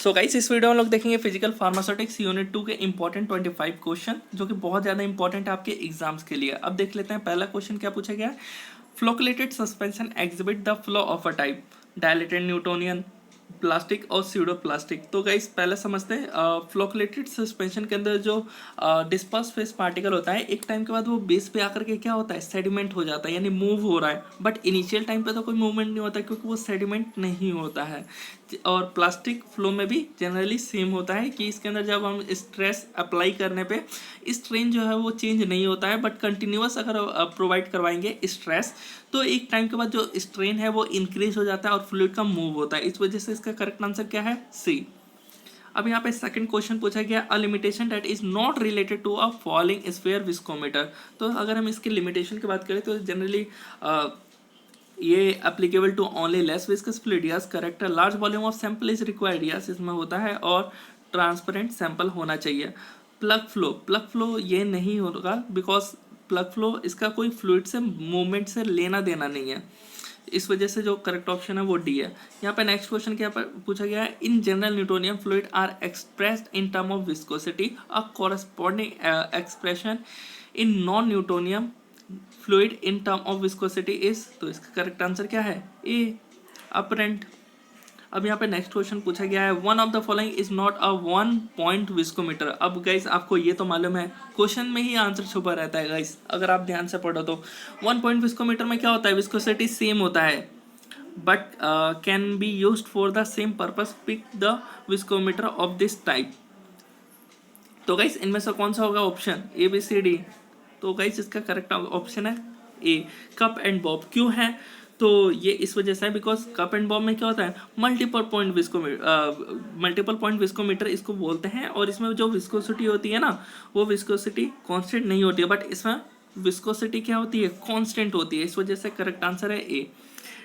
So guys, इस video में लोग देखेंगे फिजिकल फार्मास्यूटिक्स यूनिट 2 के इंपॉर्टेंट 25 क्वेश्चन जो कि बहुत ज़्यादा इंपॉर्टेंट है आपके एग्जाम्स के लिए। अब देख लेते हैं पहला क्वेश्चन क्या पूछा गया है। Flocculated suspension exhibit the flow of a type dilated Newtonian plastic और स्यूडो प्लास्टिक। तो गाइस पहले समझते हैं फ्लोकुलेटेड सस्पेंशन के अंदर जो डिस्पर्स फेस पार्टिकल होता है एक टाइम के बाद वो बेस पे आकर के क्या होता है, सेडिमेंट हो जाता है, यानी मूव हो रहा है। बट इनिशियल टाइम पे तो कोई मूवमेंट नहीं होता क्योंकि वो सेडिमेंट नहीं होता है। और प्लास्टिक फ्लो में भी जनरली सेम होता है कि इसके अंदर जब हम स्ट्रेस अप्लाई करने पे स्ट्रेन जो है वो चेंज नहीं होता है, बट कंटिन्यूअस अगर प्रोवाइड करवाएंगे स्ट्रेस तो एक टाइम के बाद जो स्ट्रेन है वो इंक्रीज हो जाता है और फ्लूइड का मूव होता है। इस वजह से इसका करेक्ट आंसर क्या है, सी। अब यहाँ पे सेकंड क्वेश्चन पूछा गया, a limitation that is not related to a falling sphere viscometer. तो अगर हम इसकी लिमिटेशन की बात करें तो जनरली ये applicable to only less viscous fluid, yes correct है। Large volume of sample is required, yes इसमें होता है, और ट्रांसपेरेंट सैंपल होना चाहिए। प्लग फ्लो ये नहीं होगा बिकॉज प्लग फ्लो इसका कोई फ्लूइड से मूवमेंट से लेना देना नहीं है, इस वजह से जो करेक्ट ऑप्शन है वो डी है। यहाँ पे नेक्स्ट क्वेश्चन क्या पूछा गया है, in general Newtonian fluid are expressed in term of viscosity, a corresponding expression in non Newtonian fluid in term of viscosity is. तो इसका करेक्ट आंसर क्या है, ए, अपरेंट। अब यहाँ पे नेक्स्ट क्वेश्चन पूछा गया है, one of the following is not a one point viscometer. अब गाइस आपको ये तो मालूम है क्वेश्चन में ही आंसर छुपा रहता है गाइस, अगर आप ध्यान से पढ़ो तो। वन पॉइंट विस्कोमीटर में क्या होता है, विस्कोसिटी सेम होता है but can be used for the same purpose, pick the viscometer of this type. तो गाइस इनमें से कौन सा होगा option, A B C D. तो गाइस इसका करेक्ट ऑप्शन है ए, कप एंड बॉब। क्यों है, तो ये इस वजह से है बिकॉज कप एंड बॉब में क्या होता है, मल्टीपल पॉइंट विस्कोमीटर इसको बोलते हैं, और इसमें जो विस्कोसिटी होती है ना वो विस्कोसिटी कांस्टेंट नहीं होती है, बट इसमें विस्कोसिटी क्या होती है, कांस्टेंट होती है, इस वजह से करेक्ट आंसर है ए।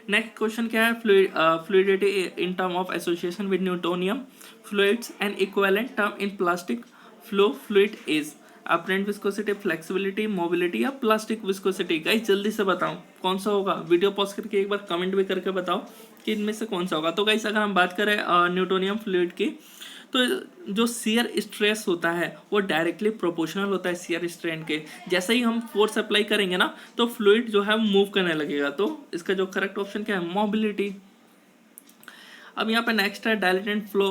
नेक्स्ट क्वेश्चन क्या है, fluidity in term of association with Newtonian fluids and equivalent term in plastic flow fluid is. Apparent viscosity, flexibility, mobility या प्लास्टिक विस्कोसिटी। गाइस जल्दी से बताओ कौन सा होगा, वीडियो पॉज करके एक बार कमेंट भी करके बताओ कि इनमें से कौन सा होगा। तो गाइस अगर हम बात करें न्यूटोनियम फ्लूइड की, तो जो शियर स्ट्रेस होता है वो डायरेक्टली प्रोपोर्शनल होता है शियर स्ट्रेन के। जैसे ही हम फोर्स अप्लाई करेंगे ना तो फ्लूइड जो है मूव करने लगेगा। तो इसका जो करेक्ट ऑप्शन क्या है, मोबिलिटी। अब यहाँ पे नेक्स्ट है, dilated flow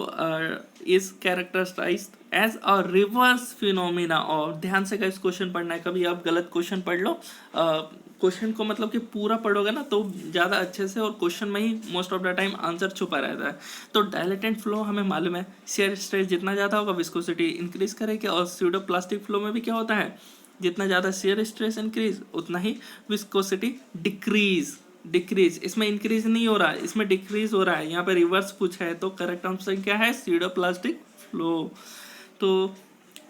is characterised as a reverse phenomena. और ध्यान से गाइस क्वेश्चन पढ़ना है, कभी आप गलत क्वेश्चन पढ़ लो, क्वेश्चन को मतलब कि पूरा पढ़ोगे ना तो ज़्यादा अच्छे से, और क्वेश्चन में ही most of the time answer छुपा रहता है। तो डायलेटेड फ्लो हमें मालूम है शियर स्ट्रेस जितना ज़्यादा होगा विस्कोसिटी इंक्रीज करेगी, और स्यूडो प्लास्टिक फ्लो में भी क्या होता है, जितना ज़्यादा शियर स्ट्रेस इंक्रीज उतना ही विस्कोसिटी डिक्रीज। इसमें इंक्रीज नहीं हो रहा है, इसमें डिक्रीज हो रहा है, यहाँ पे रिवर्स पूछा है। तो करेक्ट आंसर क्या है, स्यूडो प्लास्टिक फ्लो। तो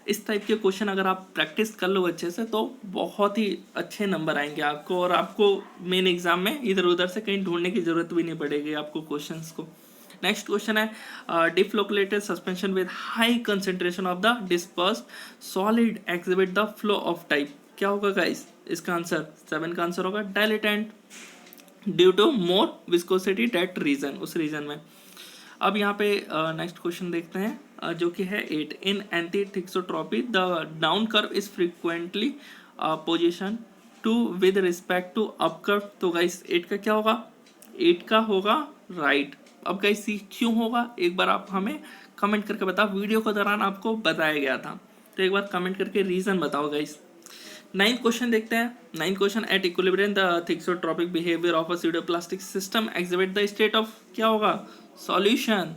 इस टाइप के क्वेश्चन अगर आप प्रैक्टिस कर लो अच्छे से तो बहुत ही अच्छे नंबर आएंगे आपको, और आपको मेन एग्जाम में इधर उधर से कहीं ढूंढने की जरूरत भी नहीं पड़ेगी आपको क्वेश्चंस को। नेक्स्ट क्वेश्चन है, deflocculated suspension with high concentration of the dispersed solid exhibit the flow of type. क्या होगा गाइस, इसका आंसर 7 का आंसर होगा dilatant, due to more viscosity that reason, उस रीजन में। अब यहाँ पे नेक्स्ट क्वेश्चन देखते हैं जो कि है 8, in anti thixotropy the down curve is frequently position to with respect to up curve. तो गाइस 8 का क्या होगा, 8 का होगा राइट। अब गाइस सी क्यों होगा, एक बार आप हमें कमेंट करके बताओ, वीडियो के दौरान आपको बताया गया था, तो एक बार कमेंट करके रीजन बताओ गाइस। नाइन्थ क्वेश्चन देखते हैं, ninth question, at equilibrium the thixotropic behaviour of a pseudoplastic system exhibit the state of, क्या होगा, सॉल्यूशन।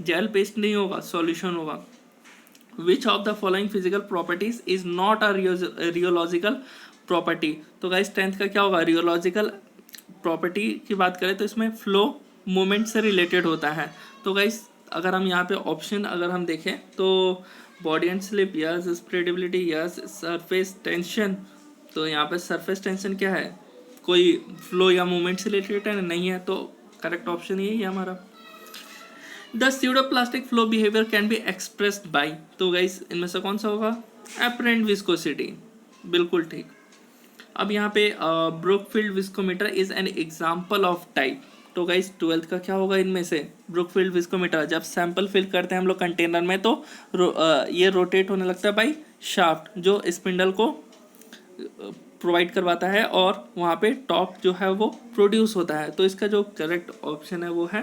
जेल पेस्ट नहीं होगा, सॉल्यूशन होगा। Which of the following physical properties is not a rheological property. तो guys 10th का क्या होगा, rheological property की बात करें तो इसमें फ्लो मूवमेंट से रिलेटेड होता है। तो गाइस अगर हम यहाँ पे ऑप्शन अगर हम देखें तो body and slip yes, spreadability yes, surface tension. तो यहाँ पे सरफेस टेंशन क्या है, कोई फ्लो या मूवमेंट से रिलेटेड नहीं है, तो करेक्ट ऑप्शन यही है हमारा। The pseudoplastic flow behaviour can be expressed by. तो गाइस इनमें से कौन सा होगा, अपरेंट विस्कोसिटी, बिल्कुल ठीक। अब यहाँ पे Brookfield viscometer is an example of type. तो गाइस 12th का क्या होगा इनमें से? Brookfield viscometer. जब सैंपल फिल करते हैं हम लोग कंटेनर में तो ये रोटेट होने लगता है बाई शाफ्ट, जो स्पिंडल को प्रोवाइड करवाता है और वहाँ पे टॉप जो है वो प्रोड्यूस होता है। तो इसका जो करेक्ट ऑप्शन है वो है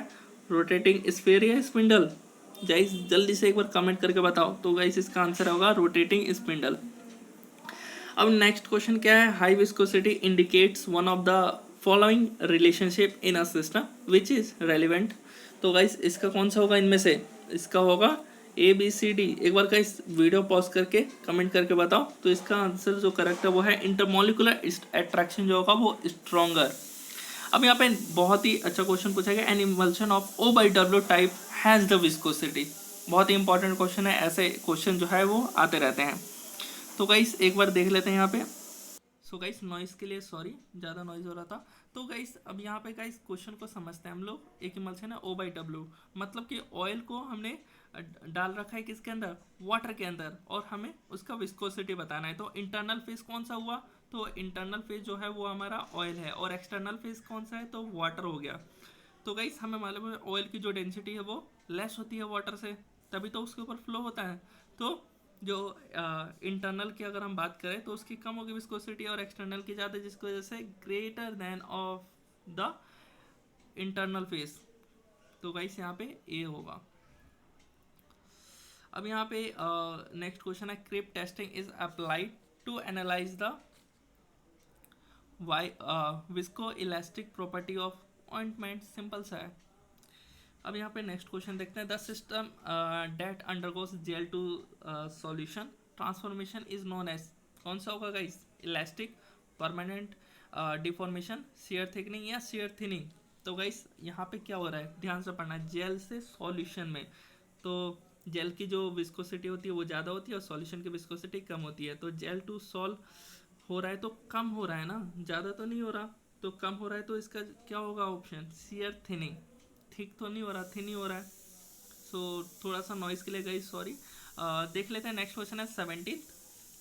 रोटेटिंग स्फीयर या स्पिंडल। गाइस जल्दी से एक बार कमेंट करके बताओ। तो गाइस इसका आंसर होगा रोटेटिंग स्पिंडल। अब नेक्स्ट क्वेश्चन क्या है? High viscosity indicates one of the following relationship in a system which is relevant. तो गाइस इसका कौन सा होगा इनमें से? इसका होगा ABCD। एक बार गाइस वीडियो पॉज करके कमेंट करके बताओ। तो इसका आंसर जो करेक्ट है वो है इंटरमोलिकुलर अट्रैक्शन जो होगा वो स्ट्रॉन्गर। अब यहाँ पे बहुत ही अच्छा क्वेश्चन पूछा गया, N emulsion of O/W type has the viscosity. बहुत ही इंपॉर्टेंट क्वेश्चन है, ऐसे क्वेश्चन जो है वो आते रहते हैं। तो गाइस एक बार देख लेते हैं यहाँ पे। सो गाइस नॉइस के लिए सॉरी, ज़्यादा नॉइज हो रहा था। तो गाइस अब यहाँ पे गाइस क्वेश्चन को समझते हैं हम लोग। एक इमल्शन है O/W, मतलब कि ऑयल को हमने डाल रखा है किसके अंदर? वाटर के अंदर, और हमें उसका विस्कोसिटी बताना है। तो इंटरनल फेज कौन सा हुआ? तो इंटरनल फेज जो है वो हमारा ऑयल है, और एक्सटर्नल फेज कौन सा है? तो वाटर हो गया। तो गाइस हमें मालूम है ऑयल की जो डेंसिटी है वो लेस होती है वाटर से, तभी तो उसके ऊपर फ्लो होता है। तो जो इंटरनल की अगर हम बात करें तो उसकी कम होगी विस्कोसिटी, और एक्सटर्नल की ज़्यादा, जिसकी वजह से greater than of the internal phase. तो गाइस यहाँ पे ए होगा। अब यहाँ पे नेक्स्ट क्वेश्चन है, creep testing is applied to analyse the वाई visco elastic property of ointment. Simple सा है। अब यहाँ पे नेक्स्ट क्वेश्चन देखते हैं, the system that undergoes gel to solution transformation is known as. कौन सा होगा guys? Elastic, permanent deformation, shear thickening या शेयर थिनिंग। तो गाइस यहाँ पे क्या हो रहा है, ध्यान से पढ़ना। जेल से सॉल्यूशन में, तो जेल की जो विस्कोसिटी होती है वो ज़्यादा होती है और सॉल्यूशन की विस्कोसिटी कम होती है। तो जेल टू सॉल्व हो रहा है तो कम हो रहा है ना, ज़्यादा तो नहीं हो रहा। तो कम हो रहा है तो इसका क्या होगा ऑप्शन? Share thinning. ठीक तो नहीं हो रहा, थिन ही हो रहा है। सो थोड़ा सा नॉइस के लिए गई सॉरी। देख लेते हैं नेक्स्ट क्वेश्चन है 17,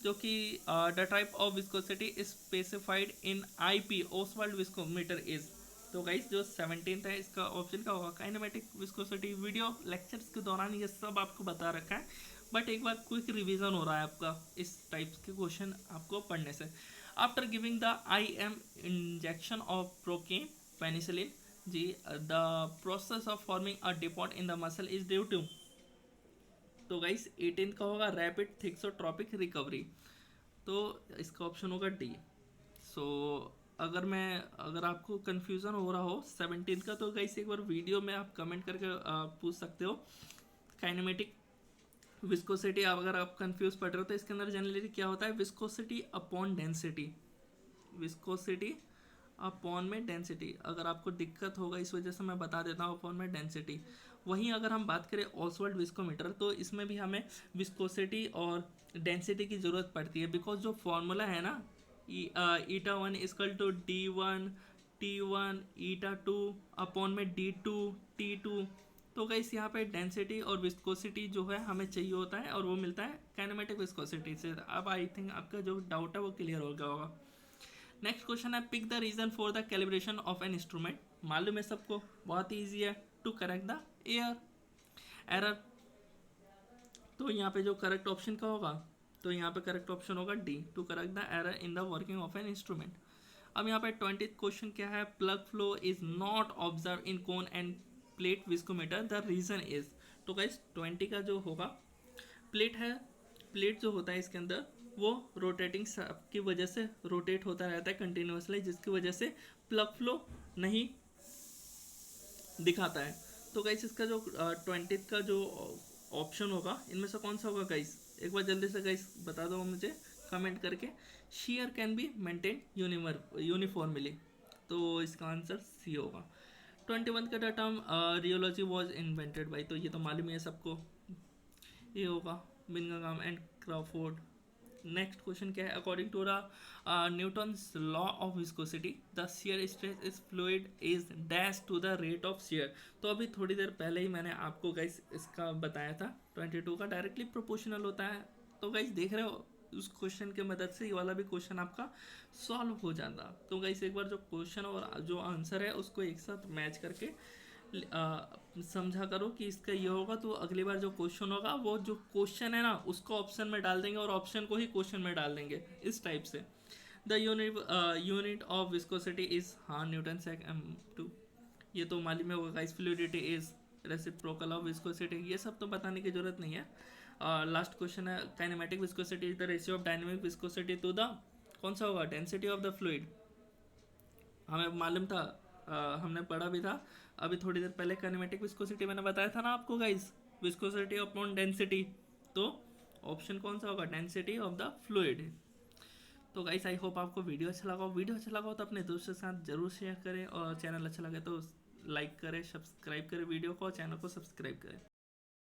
जो कि the type of viscosity specified in IP Oswald viscometer is. तो गाइस जो 17 है इसका ऑप्शन क्या होगा? Kinematic viscosity. वीडियो लेक्चर्स के दौरान ये सब आपको बता रखा है, बट एक बार क्विक रिवीजन हो रहा है आपका इस टाइप के क्वेश्चन आपको पढ़ने से। After giving the IM injection of procaine penicillin G, the process of forming a depot in the muscle is due to. तो गाइस 18 का होगा रैपिड थिक्सोट्रोपिक रिकवरी। तो इसका ऑप्शन होगा डी। सो अगर आपको कंफ्यूजन हो रहा हो 17 का, तो गाइस एक बार वीडियो में आप कमेंट करके पूछ सकते हो। काइनेमेटिक विस्कोसिटी, अगर आप कंफ्यूज पढ़ रहे हो तो इसके अंदर जनरली क्या होता है? Viscosity upon density. Viscosity upon में डेंसिटी। अगर आपको दिक्कत होगा इस वजह से मैं बता देता हूँ, अपॉन में डेंसिटी। वहीं अगर हम बात करें ओसवाल्ड विस्कोमीटर, तो इसमें भी हमें विस्कोसिटी और डेंसिटी की ज़रूरत पड़ती है, बिकॉज जो फॉर्मूला है ना, eta 1 equal to D1 T1 eta 2 upon में D2 T2। तो गाइस यहाँ पे डेंसिटी और विस्कोसिटी जो है हमें चाहिए होता है, और वो मिलता है काइनेमेटिक विस्कोसिटी से। अब आई थिंक आपका जो डाउट है वो क्लियर हो गया होगा। नेक्स्ट क्वेश्चन है, pick the reason for the calibration of an instrument. मालूम है सबको, बहुत ही ईजी है। To correct the error. तो यहाँ पे जो करेक्ट ऑप्शन का होगा, तो यहाँ पे करेक्ट ऑप्शन होगा D, to correct the error in the working of an instrument. अब यहाँ पे 20th क्वेश्चन क्या है, plug flow is not observe in cone and plate viscometer, the reason is. तो गाइस 20 का जो होगा, प्लेट है, प्लेट जो होता है इसके अंदर वो रोटेटिंग की वजह से रोटेट होता रहता है कंटिन्यूसली, जिसकी वजह से प्लग फ्लो नहीं दिखाता है। तो गाइस इसका जो 20 का जो ऑप्शन होगा इनमें से कौन सा होगा गाइस? एक बार जल्दी से गाइस बता दो मुझे कमेंट करके। Shear can be maintain uniformly. तो इसका आंसर सी होगा। 21 का term rheology was invented by, तो ये तो मालूम ही है सबको, ये होगा Bingham and Crawford. Next question क्या है, according to the Newton's law of viscosity the shear stress is fluid is dash to the rate of shear. तो अभी थोड़ी देर पहले ही मैंने आपको गाइस इसका बताया था, 22 का डायरेक्टली प्रोपोर्शनल होता है। तो गाइस देख रहे हो उस क्वेश्चन की मदद से ये वाला भी क्वेश्चन आपका सॉल्व हो जाता। तो गाइस एक बार जो क्वेश्चन और जो आंसर है उसको एक साथ मैच करके समझा करो कि इसका ये होगा, तो अगली बार जो क्वेश्चन होगा वो जो क्वेश्चन है ना उसको ऑप्शन में डाल देंगे और ऑप्शन को ही क्वेश्चन में डाल देंगे, इस टाइप से। The unit of viscosity is, हाँ न्यूटन सेक m2, ये तो मालूम है होगा guys. Fluidity is reciprocal of viscosity, ये सब तो बताने की जरूरत नहीं है। लास्ट क्वेश्चन है kinematic viscosity is the ratio of dynamic viscosity to the, कौन सा होगा, डेंसिटी ऑफ द फ्लूइड। हमें मालूम था, हमने पढ़ा भी था अभी थोड़ी देर पहले। काइनेमेटिक विस्कोसिटी मैंने बताया था ना आपको गाइस, विस्कोसिटी अपॉन डेंसिटी, तो ऑप्शन कौन सा होगा, डेंसिटी ऑफ द फ्लूइड। तो गाइस आई होप आपको वीडियो अच्छा लगा हो। वीडियो अच्छा लगा हो तो अपने दोस्तों के साथ जरूर शेयर करें, और चैनल अच्छा लगे तो लाइक करें, सब्सक्राइब करें वीडियो को, और चैनल को सब्सक्राइब करें।